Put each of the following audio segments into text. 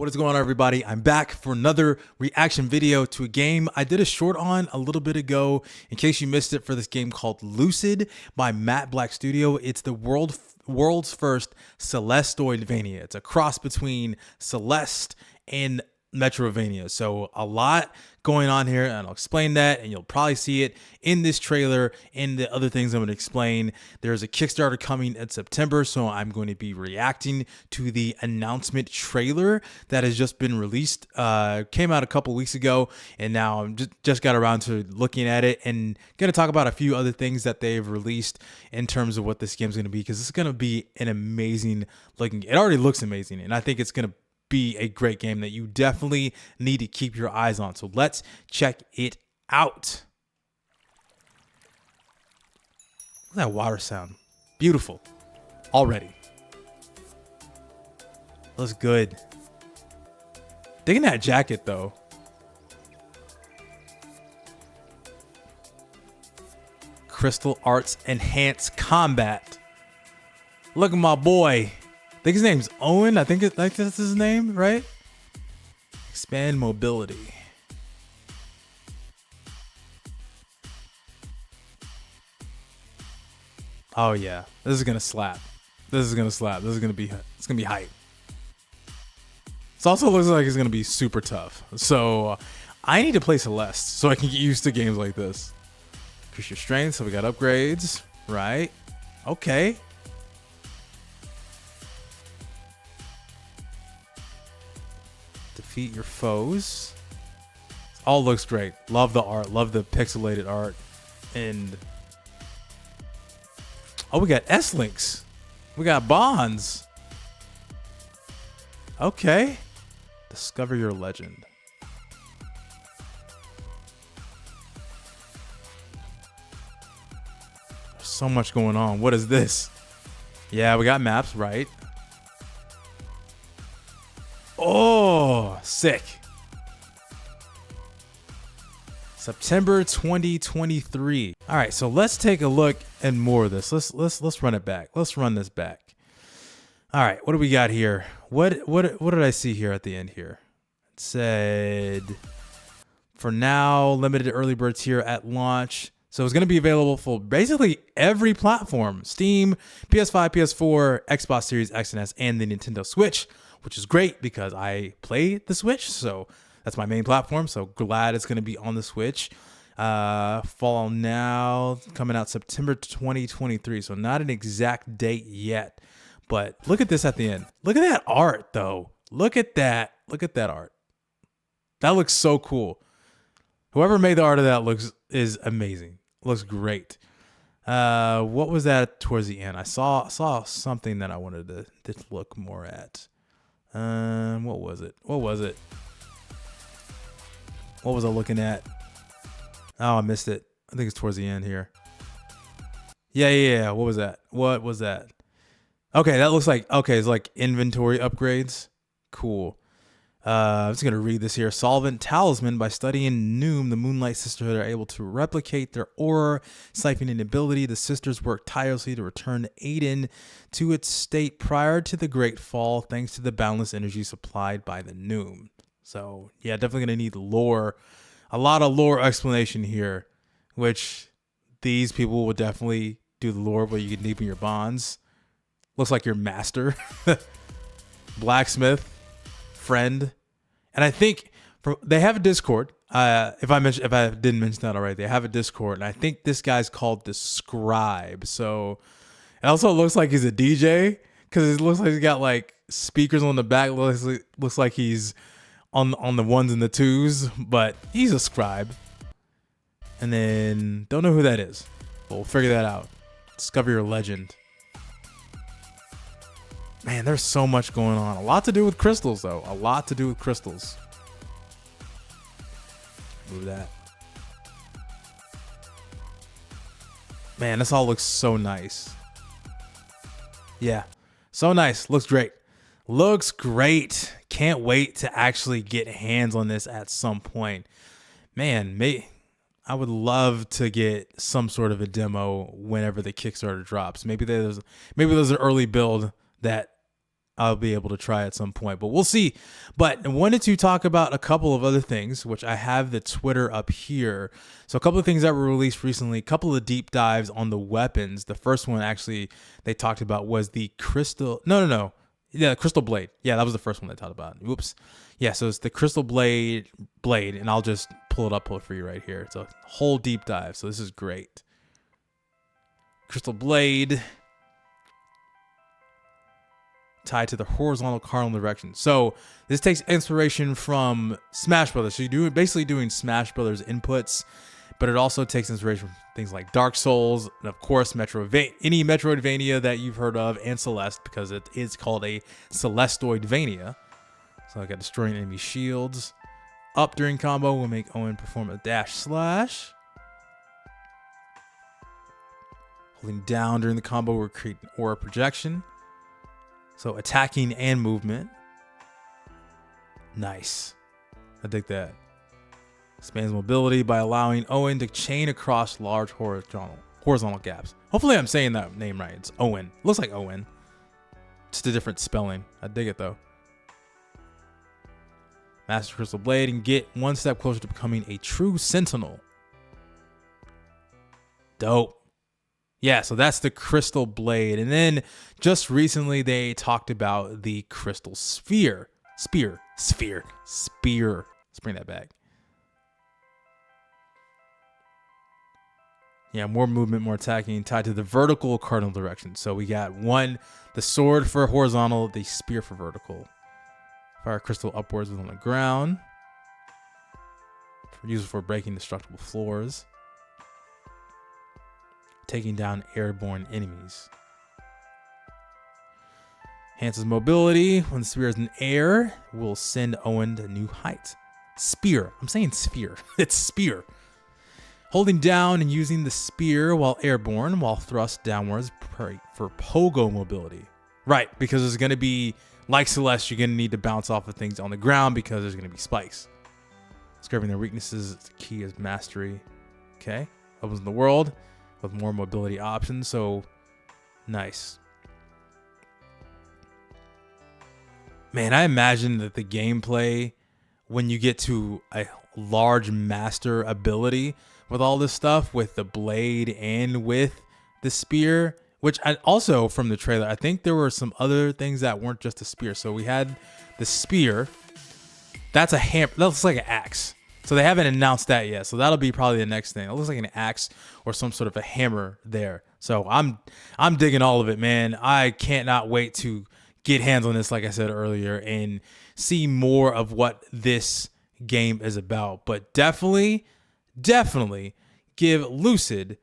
What is going on, everybody? I'm back for another reaction video to a game I did a short on a little bit ago. In case you missed it, for this game called Lucid by Matt Black Studio. It's the world's first celestoidvania. It's a cross between Celeste and Metrovania. So a lot going on here, and I'll explain that, and you'll probably see it in this trailer and the other things I'm going to explain. There's a Kickstarter coming in September, so I'm going to be reacting to the announcement trailer that has just been released. Came out a couple weeks ago, and now I'm just got around to looking at it and going to talk about a few other things that they've released in terms of what this game's going to be, because it's going to be an amazing looking. It already looks amazing, and I think it's going to be a great game that you definitely need to keep your eyes on. So let's check it out. Look at that water sound. Beautiful. Already. Looks good. Digging that jacket though. Crystal Arts Enhanced Combat. Look at my boy. I think his name's Owen. I think that's his name, right? Expand mobility. Oh yeah, this is gonna slap. This is gonna slap. This is gonna be. It's gonna be hype. This also looks like it's gonna be super tough. So I need to play Celeste so I can get used to games like this. Increase your strength. So we got upgrades, right? Okay. Defeat your foes. All looks great. Love the art. Love the pixelated art. And oh, we got S-Links. We got bonds. Okay. Discover your legend. There's so much going on. What is this? Yeah, we got maps, right? Oh, sick. September 2023. All right, so let's take a look at more of this. Let's run it back. Let's run this back. All right, what do we got here? What did I see here at the end here? It said, for now, limited early birds here at launch. So it's going to be available for basically every platform: Steam, PS5, PS4, Xbox Series X and S, and the Nintendo Switch, which is great because I play the Switch, so that's my main platform. So glad it's going to be on the Switch. Fall Now, coming out September 2023. So not an exact date yet, but look at this at the end. Look at that art, though. Look at that. Look at that art. That looks so cool. Whoever made the art of that is amazing. Looks great. What was that towards the end? I saw something that I wanted to look more at. What was it? What was I looking at? Oh, I missed it. I think it's towards the end here. Yeah. What was that? Okay, that looks like, okay, it's like inventory upgrades. Cool. I'm just going to read this here. Solvent Talisman. By studying Noom, the Moonlight Sisterhood are able to replicate their aura siphoning ability. The sisters work tirelessly to return Aiden to its state prior to the Great Fall, thanks to the boundless energy supplied by the Noom. So, yeah, definitely going to need lore. A lot of lore explanation here, which these people will definitely do the lore where you can deepen your bonds. Looks like your master. Blacksmith. Friend. And I think they have a Discord. If I didn't mention that already, they have a Discord, and I think this guy's called the Scribe. So it also looks like he's a DJ, because it looks like he's got like speakers on the back. Looks like he's on the ones and the twos, but he's a scribe. And then don't know who that is, but we'll figure that out. Discover your legend. Man, there's so much going on. A lot to do with crystals, though. A lot to do with crystals. Move that. Man, this all looks so nice. Yeah, so nice. Looks great. Looks great. Can't wait to actually get hands on this at some point. Man, I would love to get some sort of a demo whenever the Kickstarter drops. Maybe there's an early build that I'll be able to try at some point, but we'll see. But I wanted to talk about a couple of other things, which I have the Twitter up here. So a couple of things that were released recently, a couple of deep dives on the weapons. The first one actually they talked about was the crystal. No. Yeah, the crystal blade. Yeah, that was the first one they talked about. Oops. Yeah, so it's the crystal blade, and I'll just pull it up for you right here. It's a whole deep dive, so this is great. Crystal blade tied to the horizontal cardinal direction. So this takes inspiration from Smash Brothers. So you're basically doing Smash Brothers inputs, but it also takes inspiration from things like Dark Souls, and of course any Metroidvania that you've heard of, and Celeste, because it is called a celestoidvania. So I got destroying enemy shields. Up during combo will make Owen perform a dash slash. Holding down during the combo will create an aura projection. So attacking and movement. Nice. I dig that. Expands mobility by allowing Owen to chain across large horizontal gaps. Hopefully I'm saying that name right. It's Owen. Looks like Owen. Just a different spelling. I dig it though. Master Crystal Blade and get one step closer to becoming a true sentinel. Dope. Yeah, so that's the Crystal Blade. And then just recently they talked about the Crystal Sphere. Spear. Let's bring that back. Yeah, more movement, more attacking, tied to the vertical cardinal direction. So we got the sword for horizontal, the spear for vertical. Fire crystal upwards on the ground. Used for breaking destructible floors. Taking down airborne enemies. Enhances mobility. When the spear is in air, will send Owen to new heights. Spear. I'm saying sphere. It's spear. Holding down and using the spear while airborne, while thrust downwards for pogo mobility. Right, because there's going to be, like Celeste, you're going to need to bounce off of things on the ground because there's going to be spikes. Discovering their weaknesses, the key is mastery. Okay, opens the world with more mobility options, so nice. Man, I imagine that the gameplay, when you get to a large master ability with all this stuff, with the blade and with the spear, which I also, from the trailer, I think there were some other things that weren't just a spear. So we had the spear. That's a hammer. That looks like an axe. So they haven't announced that yet. So that'll be probably the next thing. It looks like an axe or some sort of a hammer there. So I'm digging all of it, man. I cannot wait to get hands on this, like I said earlier, and see more of what this game is about. But definitely give Lucid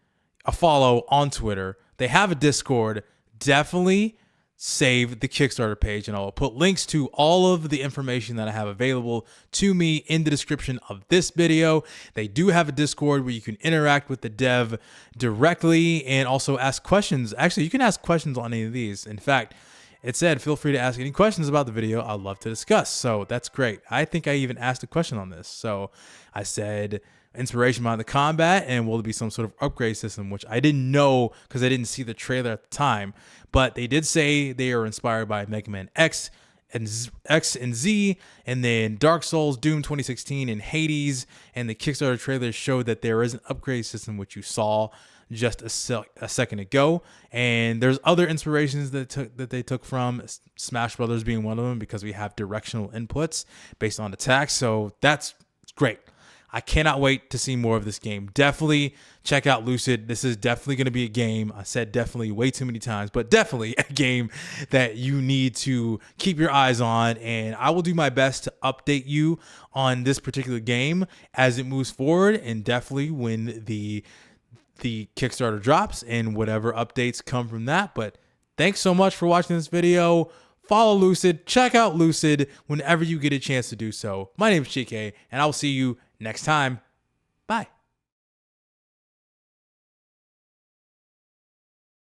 a follow on Twitter. They have a Discord. Definitely save the Kickstarter page, and I'll put links to all of the information that I have available to me in the description of this video. They do have a Discord where you can interact with the dev directly and also ask questions. Actually, you can ask questions on any of these. In fact, it said, feel free to ask any questions about the video. I'd love to discuss. So that's great. I think I even asked a question on this. So I said, inspiration behind the combat, and will there be some sort of upgrade system, which I didn't know because I didn't see the trailer at the time. But they did say they are inspired by Mega Man X and Z, and then Dark Souls, Doom 2016, and Hades. And the Kickstarter trailer showed that there is an upgrade system, which you saw just a second ago. And there's other inspirations that they took from Smash Brothers being one of them, because we have directional inputs based on attacks. So that's great. I cannot wait to see more of this game. Definitely check out Lucid. This is definitely going to be a game. I said definitely way too many times, but definitely a game that you need to keep your eyes on. And I will do my best to update you on this particular game as it moves forward, and definitely when the Kickstarter drops and whatever updates come from that. But thanks so much for watching this video. Follow Lucid. Check out Lucid whenever you get a chance to do so. My name is Chike, and I will see you next time.